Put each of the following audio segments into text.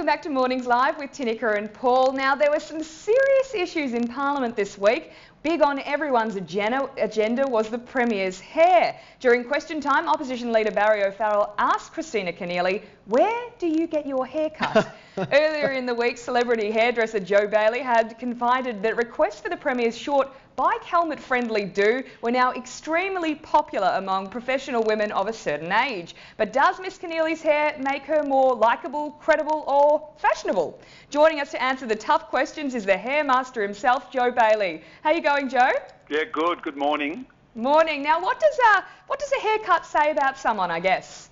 Welcome back to Mornings Live with Tineka and Paul. Now, there were some serious issues in Parliament this week. Big on everyone's agenda was the Premier's hair. During question time, Opposition Leader Barry O'Farrell asked Christina Keneally, "Where do you get your hair cut?" Earlier in the week, celebrity hairdresser Joh Bailey had confided that requests for the Premier's short bike helmet-friendly do were now extremely popular among professional women of a certain age. But does Miss Keneally's hair make her more likeable, credible or fashionable? Joining us to answer the tough questions is the hair master himself, Joh Bailey. How you going, Joh? Yeah, good. Good morning. Morning. Now, what does a haircut say about someone, I guess?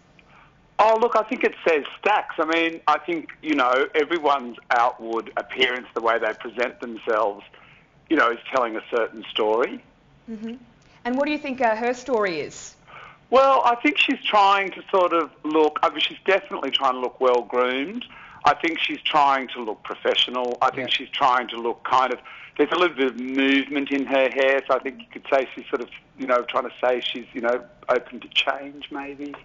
Oh, look, I think it says stacks. I mean, I think, you know, everyone's outward appearance, the way they present themselves, you know, is telling a certain story. Mm-hmm. And what do you think her story is? Well, I think she's trying to sort of look, I mean, she's definitely trying to look well-groomed. I think she's trying to look professional. I think she's trying to look kind of, there's a little bit of movement in her hair, so I think you could say she's sort of, you know, trying to say she's, you know, open to change, maybe.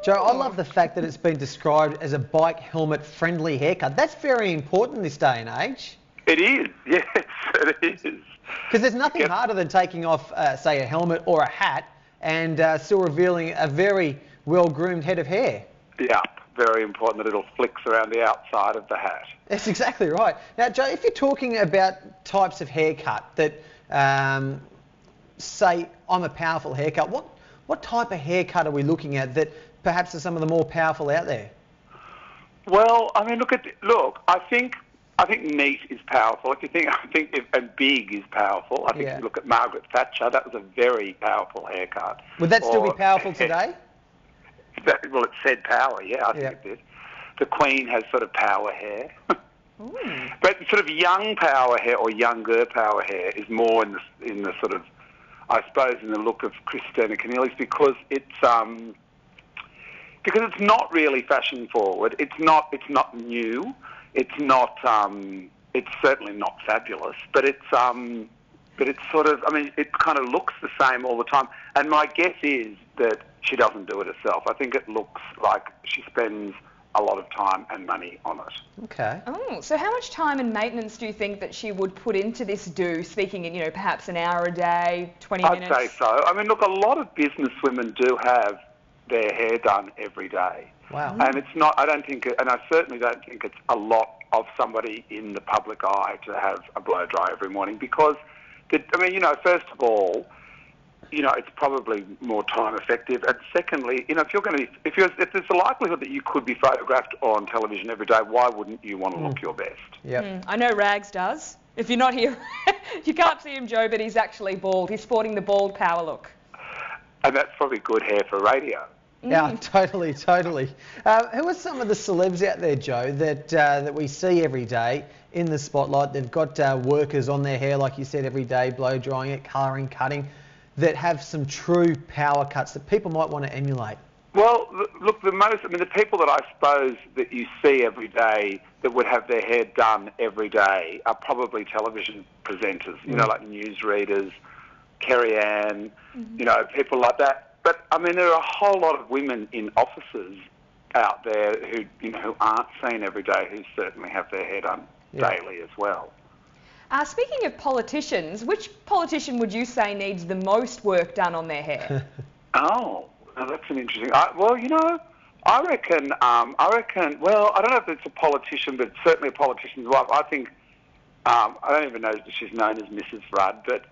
Joh, I love the fact that it's been described as a bike helmet-friendly haircut. That's very important this day and age. It is, yes, it is. Because there's nothing harder than taking off, say, a helmet or a hat and still revealing a very well-groomed head of hair. Yeah, very important that it'll flicks around the outside of the hat. That's exactly right. Now, Joh, if you're talking about types of haircut that, say, I'm a powerful haircut, what type of haircut are we looking at that perhaps are some of the more powerful out there? Well, I mean, look, I think neat is powerful. And big is powerful. I think if you look at Margaret Thatcher, that was a very powerful haircut. Would that still be powerful today? Well, it said power, yeah, I think it did. The Queen has sort of power hair. But sort of young power hair or younger power hair is more in the sort of, I suppose, in the look of Christina Keneally's because it's not really fashion forward. It's not new. It's not. It's certainly not fabulous, but it's sort of. I mean, it kind of looks the same all the time. And my guess is that she doesn't do it herself. I think it looks like she spends a lot of time and money on it. Okay. Oh, so how much time and maintenance do you think that she would put into this do? Speaking in, you know, perhaps an hour a day, 20 minutes. I'd say so. I mean, look, a lot of business women do have their hair done every day. Wow. And it's not, I certainly don't think it's a lot of somebody in the public eye to have a blow dry every morning because, you know, first of all, you know, it's probably more time effective. And secondly, you know, if there's a likelihood that you could be photographed on television every day, why wouldn't you want to look your best? Yep. I know Rags does. If you're not here, you can't see him, Joh, but he's actually bald. He's sporting the bald power look. And that's probably good hair for radio. Yeah, totally. Who are some of the celebs out there, Joh, that we see every day in the spotlight? They've got workers on their hair, like you said, every day, blow drying it, colouring, cutting, that have some true power cuts that people might want to emulate. Well, look, the people that I suppose that you see every day that would have their hair done every day are probably television presenters, you know, like newsreaders, Kerry Ann, you know, people like that. But, I mean, there are a whole lot of women in offices out there who, you know, who aren't seen every day who certainly have their hair done daily as well. Speaking of politicians, which politician would you say needs the most work done on their hair? Oh, that's an interesting... well, you know, I reckon, well, I don't know if it's a politician, but certainly a politician's wife. I think, I don't even know if she's known as Mrs. Rudd, but...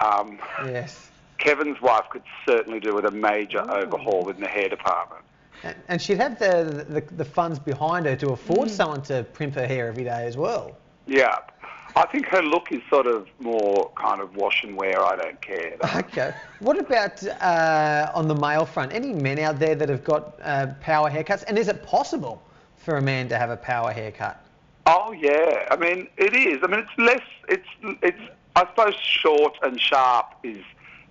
yes. Kevin's wife could certainly do with a major overhaul in the hair department. And she'd have the funds behind her to afford someone to primp her hair every day as well. Yeah. I think her look is sort of more kind of wash and wear, I don't care. Okay. What about on the male front? Any men out there that have got power haircuts? And is it possible for a man to have a power haircut? Oh, yeah. I mean, it is. I mean, it's I suppose short and sharp is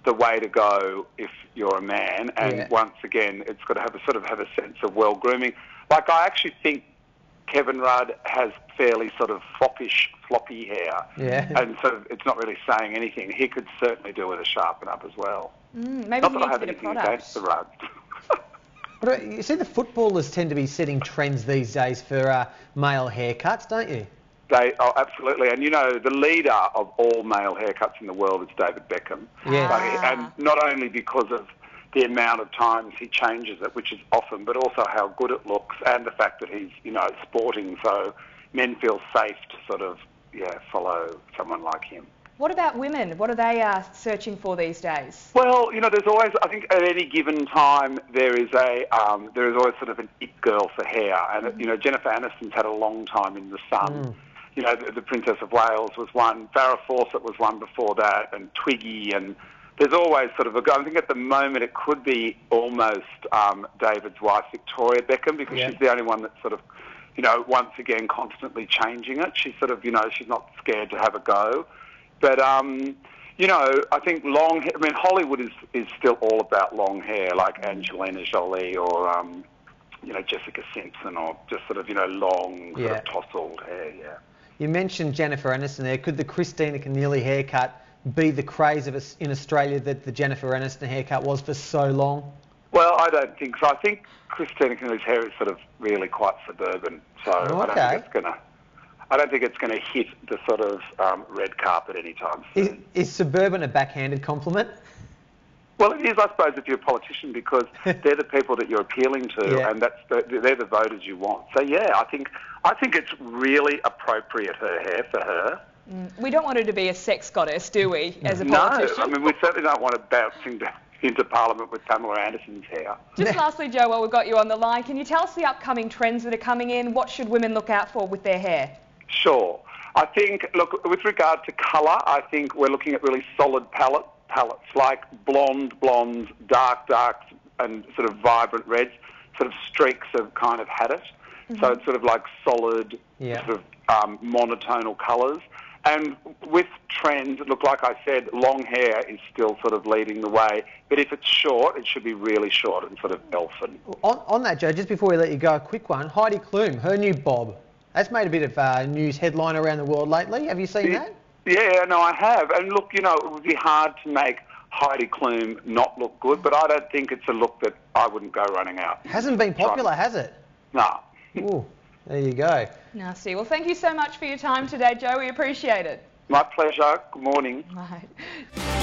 the way to go if you're a man, and once again, it's got to have a sense of well-grooming. Like, I actually think Kevin Rudd has fairly sort of floppy hair, and so it's not really saying anything. He could certainly do with a sharpen up as well. Maybe not that I have anything against the Rudds. You see, the footballers tend to be setting trends these days for male haircuts, don't you? Absolutely. And, you know, the leader of all male haircuts in the world is David Beckham. Yeah. And not only because of the amount of times he changes it, which is often, but also how good it looks and the fact that he's, you know, sporting, so men feel safe to sort of, follow someone like him. What about women? What are they searching for these days? Well, you know, there's always, I think, at any given time, there is always sort of an it girl for hair. And, you know, Jennifer Aniston's had a long time in the sun. You know, the Princess of Wales was one, Farrah Fawcett was one before that, and Twiggy, and there's always sort of I think at the moment it could be almost David's wife, Victoria Beckham, because she's the only one that's sort of, you know, once again constantly changing it. She's sort of, you know, she's not scared to have a go. But, you know, I think long hair, I mean, Hollywood is still all about long hair, like Angelina Jolie or, you know, Jessica Simpson, or just sort of, you know, long, sort of tousled hair, You mentioned Jennifer Aniston there. Could the Christina Keneally haircut be the craze of us in Australia that the Jennifer Aniston haircut was for so long? Well, I don't think so. I think Christina Keneally's hair is sort of really quite suburban, so I don't think it's going to hit the sort of red carpet anytime soon. Is suburban a backhanded compliment? Well, it is, I suppose, if you're a politician, because they're the people that you're appealing to, and they're the voters you want. So yeah, I think it's really appropriate, her hair, for her. We don't want her to be a sex goddess, do we, as a politician? No, I mean, we certainly don't want her bouncing into Parliament with Pamela Anderson's hair. Just lastly, Joe, while we've got you on the line, can you tell us the upcoming trends that are coming in? What should women look out for with their hair? Sure. I think, look, with regard to colour, I think we're looking at really solid palettes like blondes, darks, and sort of vibrant reds. Sort of streaks have kind of had it. So it's sort of like solid, sort of monotonal colours. And with trends, look, like I said, long hair is still sort of leading the way. But if it's short, it should be really short and sort of elfin. On that, Joe, just before we let you go, a quick one. Heidi Klum, her new bob. That's made a bit of news headline around the world lately. Have you seen that? Yeah, no, I have. And look, you know, it would be hard to make Heidi Klum not look good, but I don't think it's a look that I wouldn't go running out. Hasn't been popular, has it? No. Ooh, there you go. Nasty. Well, thank you so much for your time today, Joe. We appreciate it. My pleasure. Good morning. Right.